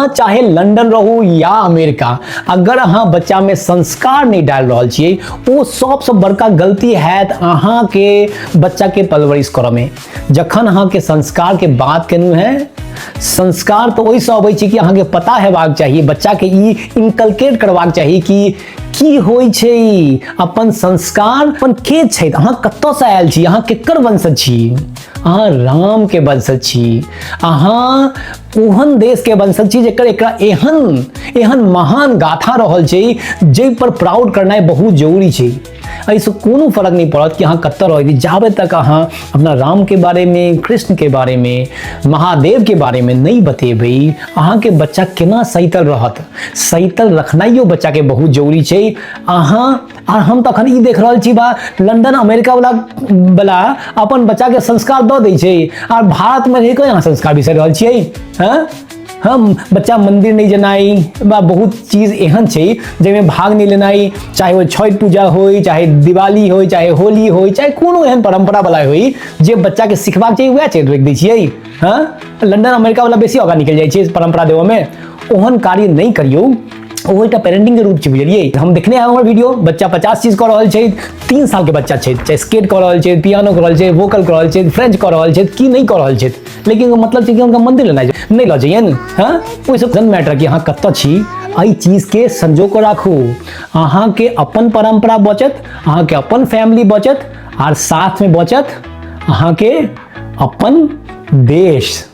अहाँ चाहे लंदन रहू या अमेरिका, अगर अहाँ बच्चा में संस्कार नहीं डाल रहा छिए, वो सबसे बड़का गलती है अहाँ के बच्चा के परवरिश करऽ में। जखन अहाँ के संस्कार के बात केनु है, संस्कार तो ओहि से अबै छै कि अहाँ के पता हेबाक चाहिए, बच्चा के ई इनकलकेट करबाक चाहिए कि की होइ छै अपन संस्कार, अपन के छै, अहाँ कतऽ से आयल छी, अहाँ केकर वंशज छी, अहाँ राम के वंशज छी, अहाँ ओहन देश के वंशज छी जेकर एकरा एहन महान गाथा रहल छै जै पर प्राउड करनाइ बहुत जरूरी छै। ऐसे कोनो फर्क नहीं पड़त कि अहाँ कतऽ रहै, जाबे तक अहाँ अपना राम के बारे में, कृष्ण के बारे में, महादेव के बारे में नहीं बतेबै, अहाँ के बच्चा केना सैतल रहत। सैतल रखनाइयो बच्चा के बहुत जरूरी छै। अहाँ आ हम तखन ई देख रहल छी बा लंदन अमेरिका वाला अपन बच्चा के संस्कार दऽ दै छै, और भारत में रहि कऽ अहाँ संस्कार बिसरि रहल छियै। हाँ, हम बच्चा मंदिर नहीं जेनाई बा बहुत चीज एहन छै जाहिमे भाग नहीं लेनाई, चाहे वो छठ पूजा होई, चाहे दिवाली होई, चाहे होली होई, चाहे कोनो एहन परंपरा वाला होई जे बच्चा के सिखबाक चाहिए वएह चीज रख दै छियै। हाँ, लंदन अमेरिका वाला बेसी आगाँ निकल जाइ छै परंपरा देबऽ में। ओहन कार्य नहीं करियौ, वो एक पेरेंटिंग के रूप छै, बुझलिए। हम देखने हैं हमर वीडियो, बच्चा 50 चीज कर रहल छै, 3 साल के बच्चा छै, चाहे स्केट कर रहल छै, पियानो कर रहल छै, वोकल कर रहल छै, फ्रेंच कर रहल छै, की नहीं कर रहल छै, लेकिन मतलब छै कि उनका मंदिर लेना नहीं लऽ जाइए ने। हाँ, ओहि सब डजंट मैटर कि अहाँ कतऽ छी, एहि चीज के संजो के राखू। अहाँ के अपन परंपरा बचत, अहाँ के अपन फैमिली बचत, और साथ में बचत अहाँ के अपन देश।